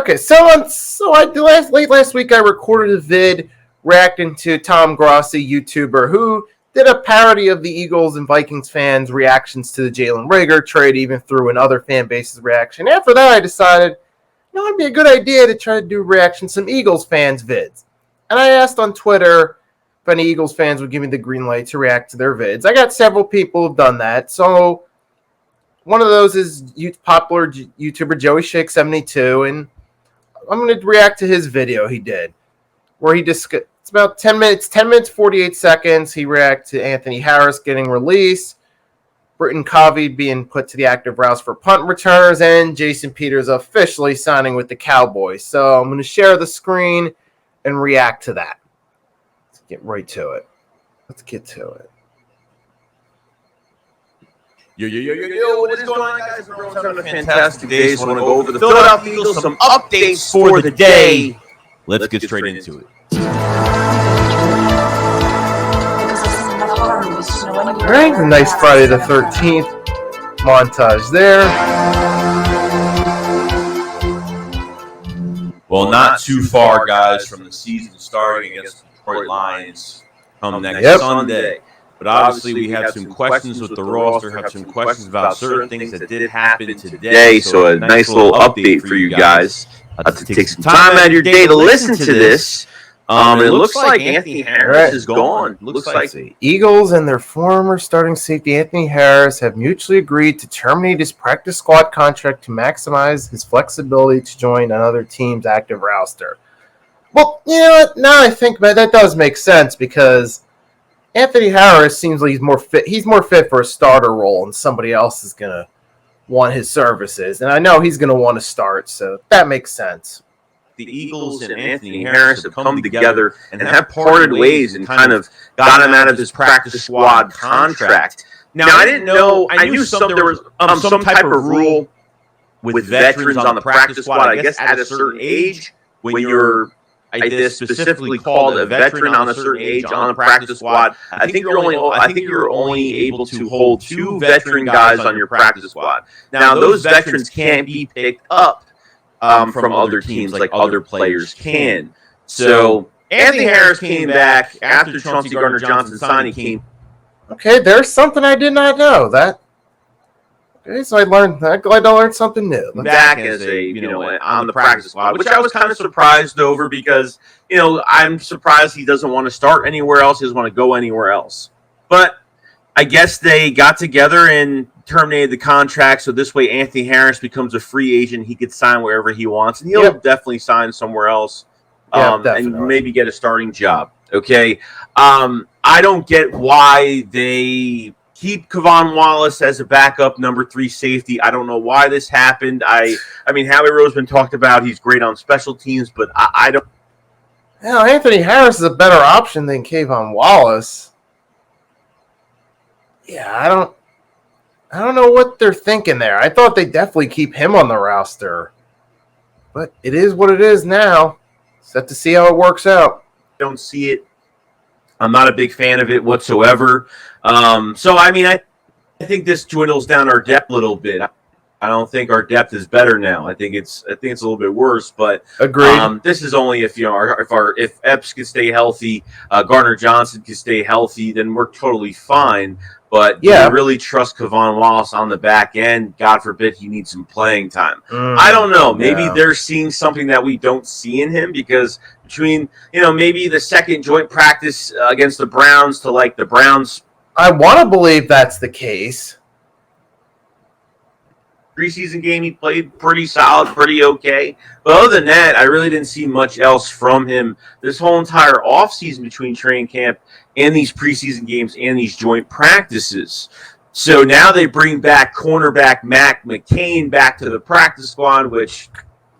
Okay, late last week I recorded a vid reacting to Tom Grossi, YouTuber, who did a parody of the Eagles and Vikings fans' reactions to the Jalen Reagor trade, even threw in other fan bases' reaction. After that, I decided, it'd be a good idea to try to do reactions to some Eagles fans' vids. And I asked on Twitter if any Eagles fans would give me the green light to react to their vids. I got several people who've done that, so one of those is popular YouTuber Joey Shake72, and I'm going to react to his video he did, where it's about 10 minutes, 48 seconds. He reacts to Anthony Harris getting released, Britian Covey being put to the active roster for punt returners, and Jason Peters officially signing with the Cowboys. So I'm going to share the screen and react to that. Let's get right to it. Let's get to it. Yo, what is going on, guys? Everyone's having a fantastic day. Just want to go over the Philadelphia Eagles, some updates for the day. Let's get straight into it. All right, a nice Friday the 13th montage there. Well, not too far, guys, from the season starting against the Detroit Lions come next Sunday. But obviously, we have some questions with the roster, have some questions about certain things that did happen today. So a nice little update for you guys to take some time out of your day to listen to this. It looks like Anthony Harris is gone. Looks like the Eagles and their former starting safety Anthony Harris have mutually agreed to terminate his practice squad contract to maximize his flexibility to join another team's active roster. Well, you know what? Now I think that does make sense because Anthony Harris seems like he's more fit. He's more fit for a starter role, and somebody else is gonna want his services. And I know he's gonna want to start, so that makes sense. The Eagles and Anthony Harris have come together and have parted ways and kind of got him out of his practice squad contract. Now, I didn't know. I knew there was some type of rule with veterans on the practice squad. I guess at a certain age, when you're specifically called a veteran on a certain age on the practice squad, I think you're only able to hold 2 veteran guys on your practice squad. Now, those veterans can't be picked up from other teams like other players can. So Anthony Harris came back after Chauncey Gardner-Johnson signing. Okay, there's something I did not know. Okay, so I'm glad I learned something new. Back as on the practice squad, which I was kind of surprised over because, I'm surprised he doesn't want to start anywhere else. He doesn't want to go anywhere else. But I guess they got together and terminated the contract, so this way Anthony Harris becomes a free agent. He could sign wherever he wants, and he'll definitely sign somewhere else and maybe get a starting job. Okay, I don't get why they keep K'Von Wallace as a backup number 3 safety. I don't know why this happened. I mean, Howie Roseman talked about he's great on special teams, but I don't. Well, Anthony Harris is a better option than K'Von Wallace. Yeah, I don't know what they're thinking there. I thought they'd definitely keep him on the roster. But it is what it is now. Set to see how it works out. Don't see it. I'm not a big fan of it whatsoever. So, I think this dwindles down our depth a little bit. I don't think our depth is better now. I think it's a little bit worse. But agreed. This is only if if Epps can stay healthy, Gardner Johnson can stay healthy, then we're totally fine. But do you really trust K'Von Wallace on the back end? God forbid he needs some playing time. I don't know. Maybe they're seeing something that we don't see in him because between, maybe the second joint practice against the Browns to like the Browns. I want to believe that's the case. Preseason game, he played pretty solid, pretty okay. But other than that, I really didn't see much else from him this whole entire offseason between training camp and these preseason games and these joint practices. So now they bring back cornerback Mac McCain back to the practice squad, which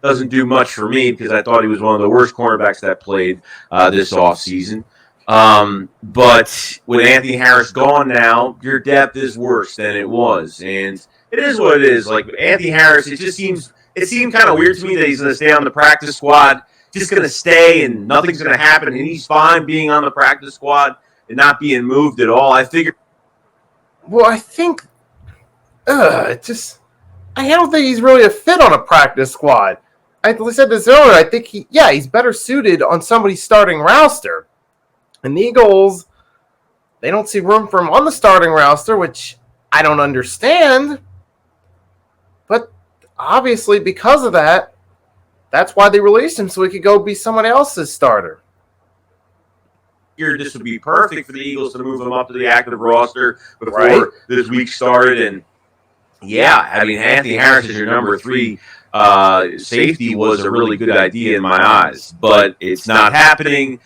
doesn't do much for me because I thought he was one of the worst cornerbacks that played this offseason. But with Anthony Harris gone now, your depth is worse than it was. And it is what it is. Like Anthony Harris, it seemed kind of weird to me that he's going to stay on the practice squad, just going to stay and nothing's going to happen. And he's fine being on the practice squad and not being moved at all. I figured. Well, I think, I don't think he's really a fit on a practice squad. I said this earlier, I think he's better suited on somebody's starting roster. And the Eagles, they don't see room for him on the starting roster, which I don't understand. But obviously, because of that, that's why they released him, so he could go be someone else's starter. Here, this would be perfect for the Eagles to move him up to the active roster before this week started. And having Anthony Harris as your number 3 safety was a really good idea in my eyes, but it's not happening.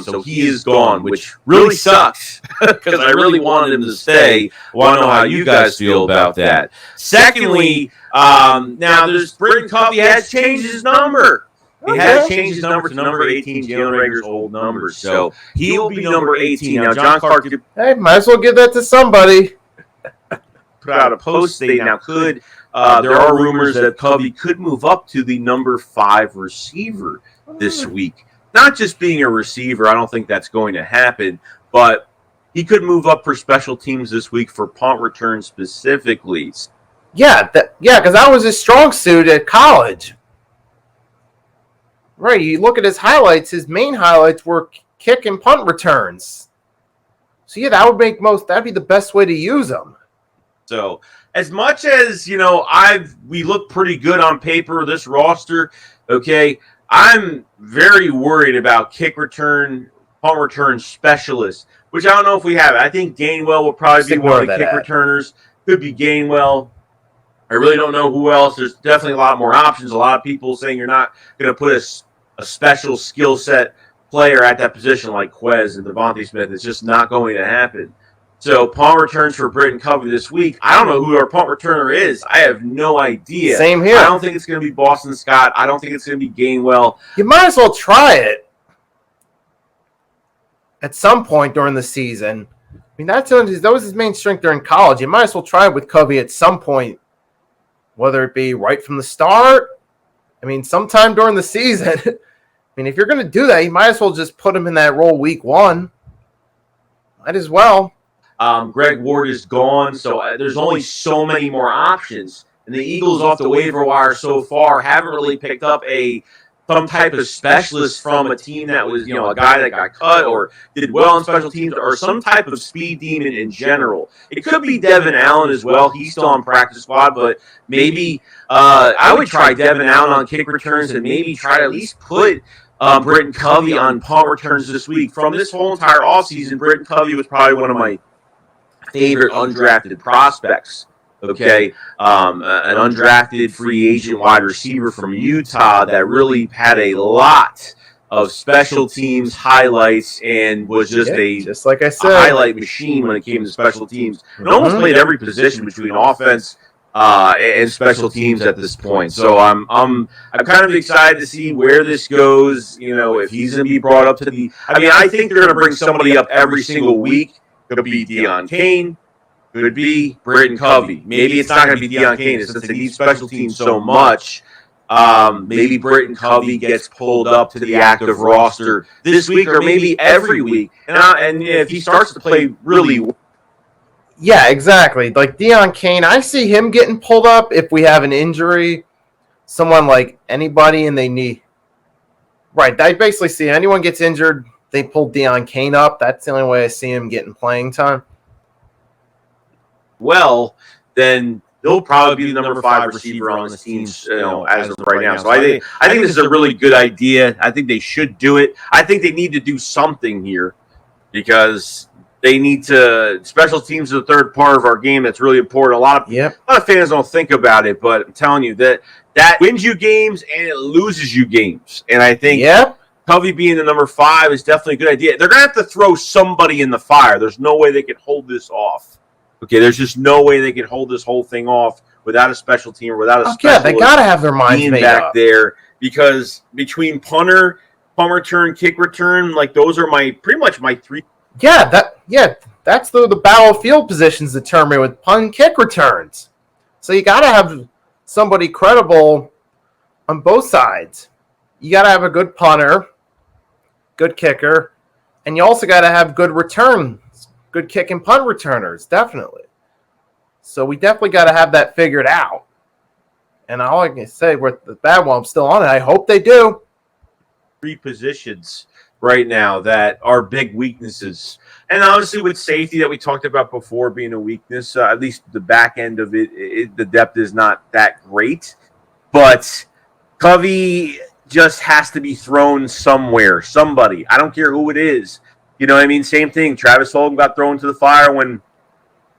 So he is gone, which really sucks because I really wanted him to stay. I want to know how you guys feel about that. Secondly, now there's Britian Covey has changed his number. He has changed his number to number 18, Jalen Reagor's old number. So he will be number 18. Now, John Clark, hey, might as well give that to somebody. Put out a post statement. Now, there are rumors that Covey could move up to the number 5 receiver this week. Not just being a receiver, I don't think that's going to happen, but he could move up for special teams this week for punt return specifically. Yeah, because that was his strong suit at college. Right, you look at his highlights, his main highlights were kick and punt returns. So that'd be the best way to use him. So, as much as, we look pretty good on paper, this roster, okay, I'm very worried about kick return, punt return specialists, which I don't know if we have. I think Gainwell will probably be one of the kick returners. Could be Gainwell. I really don't know who else. There's definitely a lot more options. A lot of people saying you're not going to put a special skill set player at that position like Quez and Devontae Smith. It's just not going to happen. So punt returns for Britian Covey this week. I don't know who our punt returner is. I have no idea. Same here. I don't think it's going to be Boston Scott. I don't think it's going to be Gainwell. You might as well try it at some point during the season. I mean, that was his main strength during college. You might as well try it with Covey at some point, whether it be right from the start. I mean, sometime during the season. I mean, if you're going to do that, you might as well just put him in that role week 1. Might as well. Greg Ward is gone, so there's only so many more options. And the Eagles off the waiver wire so far haven't really picked up some type of specialist from a team that was, a guy that got cut or did well on special teams or some type of speed demon in general. It could be Devin Allen as well. He's still on practice squad, but maybe I would try Devin Allen on kick returns and maybe try to at least put Britian Covey on punt returns this week. From this whole entire offseason, Britian Covey was probably one of my favorite undrafted prospects. Okay, an undrafted free agent wide receiver from Utah that really had a lot of special teams highlights and was just like I said, a highlight machine when it came to special teams. And almost played every position between offense and special teams at this point. So I'm kind of excited to see where this goes. If he's going to be brought up to the. I mean, I think they're going to bring somebody up every single week. Could be Deion Kane. Could be Britian Covey. Maybe it's not going to be Deion Kane since they need special teams so much. Maybe Britian Covey gets pulled up to the active roster this week or maybe every week. And if he starts to play really well. Yeah, exactly. Like Deion Kane, I see him getting pulled up if we have an injury, someone like anybody and they need. Right, I basically see anyone gets injured, they pull Deion Kane up. That's the only way I see him getting playing time. Well, then he'll probably be the number 5 receiver on this team, as of right now. So I think this is a really good idea. I think they should do it. I think they need to do something here because they need to. Special teams is the third part of our game that's really important. A lot of fans don't think about it, but I'm telling you that wins you games and it loses you games. And I think Covey being the number 5 is definitely a good idea. They're going to have to throw somebody in the fire. There's no way they can hold this off. Okay, there's just no way they can hold this whole thing off without a special team or without a special they got to have their minds made back up there because between punter, punt return, kick return, like those are pretty much my 3. That's the battlefield positions determined with punt and kick returns. So you got to have somebody credible on both sides. You got to have a good punter, good kicker, and you also got to have good returns, good kick and punt returners, definitely. So we definitely got to have that figured out. And all I can say with the bad one, I'm still on it. I hope they do. 3 positions right now that are big weaknesses. And obviously with safety that we talked about before being a weakness, at least the back end of it, the depth is not that great. But Covey just has to be thrown somewhere. Somebody. I don't care who it is. You know what I mean? Same thing. Travis Fulgham got thrown to the fire when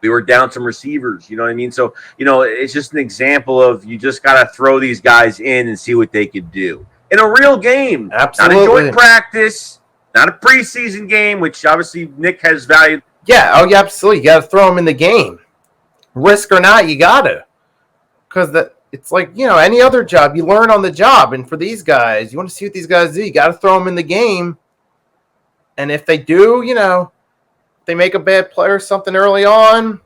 we were down some receivers. You know what I mean? So, it's just an example of you just got to throw these guys in and see what they could do. In a real game. Absolutely. Not a joint practice. Not a preseason game, which obviously Nick has valued. Yeah, absolutely. You got to throw them in the game. Risk or not, you got to. Because it's like, any other job, you learn on the job. And for these guys, you want to see what these guys do. You got to throw them in the game. And if they do, they make a bad play or something early on,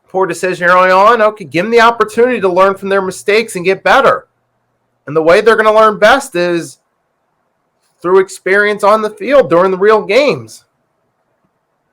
poor decision early on, okay, give them the opportunity to learn from their mistakes and get better. And the way they're going to learn best is through experience on the field during the real games.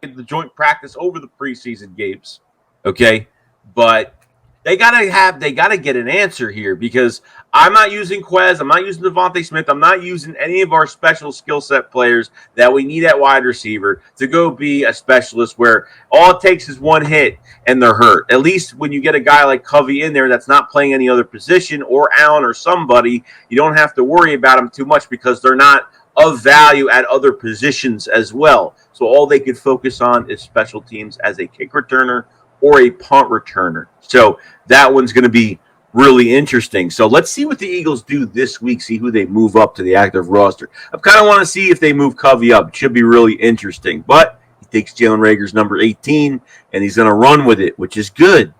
The joint practice over the preseason games, okay? But they gotta get an answer here, because I'm not using Quez, I'm not using Devontae Smith, I'm not using any of our special skill set players that we need at wide receiver to go be a specialist where all it takes is one hit and they're hurt. At least when you get a guy like Covey in there that's not playing any other position, or Allen or somebody, you don't have to worry about them too much because they're not of value at other positions as well. So all they could focus on is special teams as a kick returner or a punt returner. So that one's going to be really interesting. So let's see what the Eagles do this week, see who they move up to the active roster. I kind of want to see if they move Covey up. It should be really interesting. But he takes Jalen Reagor's number 18, and he's going to run with it, which is good.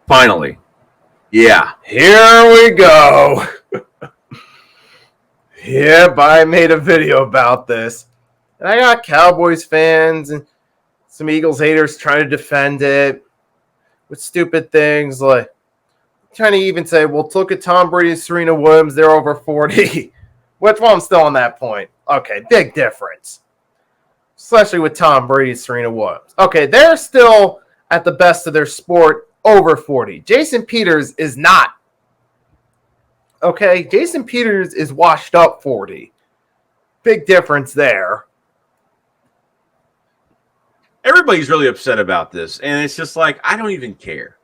Finally. Yeah. Here we go. Yep, I made a video about this. And I got Cowboys fans and some Eagles haters trying to defend it with stupid things like trying to even say, well, look at Tom Brady and Serena Williams. They're over 40. Which one? I'm still on that point. Okay, big difference. Especially with Tom Brady and Serena Williams. Okay, they're still at the best of their sport over 40. Jason Peters is not. Okay, Jason Peters is washed up 40. Big difference there. Everybody's really upset about this, and it's just like, I don't even care.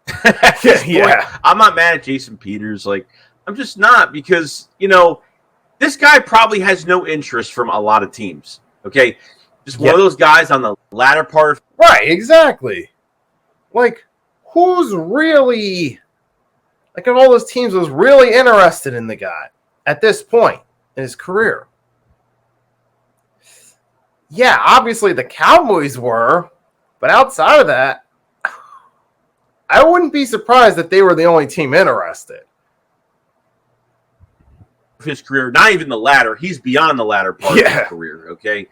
Yeah. I'm not mad at Jason Peters. Like, I'm just not, because, this guy probably has no interest from a lot of teams. Okay? Just one of those guys on the latter part. Right, exactly. Like, who's really, like, of all those teams was really interested in the guy at this point in his career? Yeah, obviously the Cowboys were, but outside of that, I wouldn't be surprised if they were the only team interested. His career, not even the latter, he's beyond the latter part of his career, okay?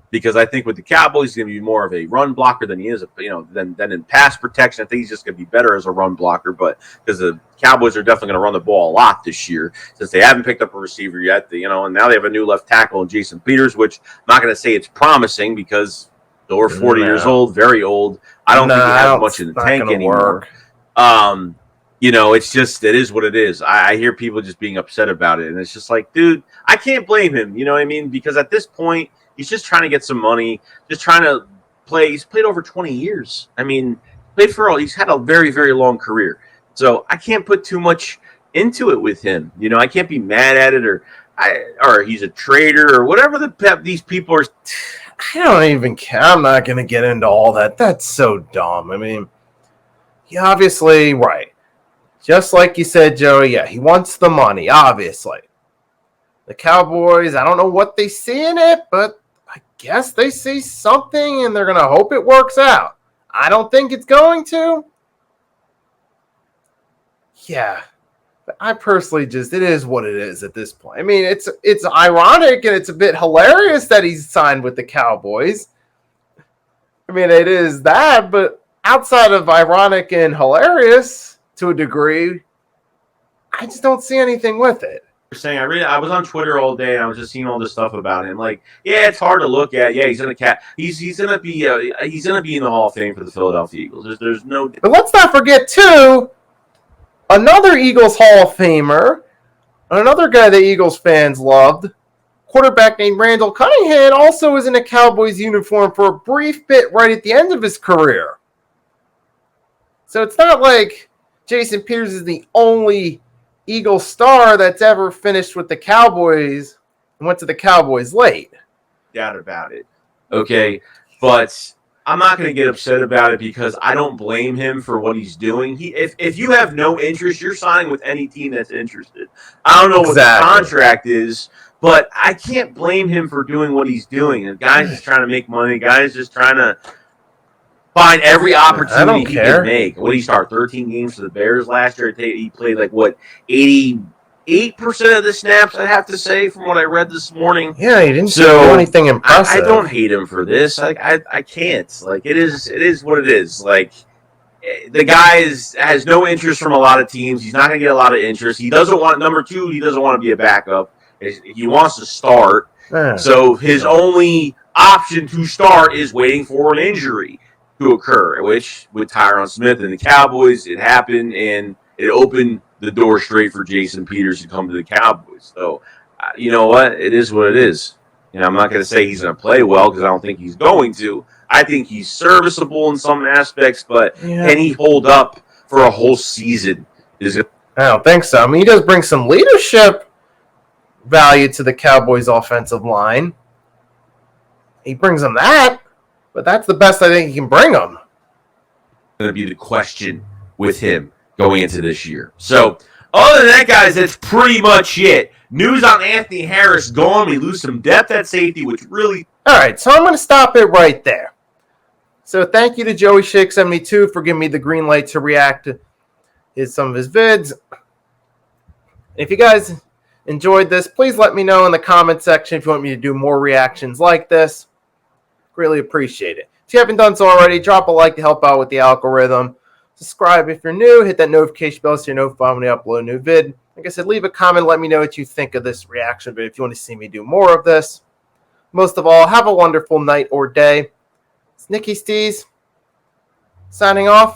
Because I think with the Cowboys, he's going to be more of a run blocker than he is, than in pass protection. I think he's just going to be better as a run blocker, but because the Cowboys are definitely going to run the ball a lot this year, since they haven't picked up a receiver yet, and now they have a new left tackle in Jason Peters, which I'm not going to say it's promising, because they're 40 years old, very old. I don't think he has much in the tank anymore. It is what it is. I hear people just being upset about it, and it's just like, dude, I can't blame him. You know what I mean? Because at this point, he's just trying to get some money, just trying to play. He's played over 20 years. I mean, he's had a very, very long career. So I can't put too much into it with him. I can't be mad at it, or he's a traitor, or whatever these people are. I don't even care. I'm not going to get into all that. That's so dumb. I mean, he obviously, right. Just like you said, Joey, he wants the money, obviously. The Cowboys, I don't know what they see in it, but I guess they see something, and they're going to hope it works out. I don't think it's going to. Yeah. But I personally it is what it is at this point. I mean, it's ironic, and it's a bit hilarious that he's signed with the Cowboys. I mean, it is that, but outside of ironic and hilarious, to a degree, I just don't see anything with it. Saying I was on Twitter all day, and I was just seeing all this stuff about him. Like, yeah, it's hard to look at. Yeah, he's gonna be in the Hall of Fame for the Philadelphia Eagles. There's no. But let's not forget too, Another Eagles Hall of Famer, another guy that Eagles fans loved, quarterback named Randall Cunningham, also was in a Cowboys uniform for a brief bit right at the end of his career. So it's not like Jason Peters is the only Eagles star that's ever finished with the Cowboys and went to the Cowboys late. Doubt about it. Okay, but I'm not going to get upset about it because I don't blame him for what he's doing. If you have no interest, you're signing with any team that's interested. I don't know what the contract is, but I can't blame him for doing what he's doing. The guy's just trying to make money. The guy's just trying to find every opportunity he can make. What did he start? 13 games for the Bears last year. He played 88% of the snaps, I have to say, from what I read this morning. Yeah, he didn't do anything impressive. I don't hate him for this. I can't. It is what it is. The guy has no interest from a lot of teams. He's not going to get a lot of interest. He doesn't want number two. He doesn't want to be a backup. He wants to start. So his only option to start is waiting for an injury to occur, which with Tyron Smith and the Cowboys, it happened, and it opened the door straight for Jason Peters to come to the Cowboys. So, you know what? It is what it is. I'm not going to say he's going to play well because I don't think he's going to. I think he's serviceable in some aspects, but can he hold up for a whole season? I don't think so. I mean, he does bring some leadership value to the Cowboys' offensive line. He brings them that, but that's the best I think he can bring them. Going to be the question with him going into this year. So, other than that, guys, that's pretty much it. News on Anthony Harris gone. We lose some depth at safety, which really... All right, so I'm going to stop it right there. So thank you to Joey Shake72 for giving me the green light to react to some of his vids. If you guys enjoyed this, please let me know in the comment section if you want me to do more reactions like this. Greatly appreciate it. If you haven't done so already, drop a like to help out with the algorithm. Subscribe if you're new. Hit that notification bell so you're notified when I upload a new vid. Like I said, leave a comment. Let me know what you think of this reaction. But if you want to see me do more of this, most of all, have a wonderful night or day. It's Nicky Stees signing off.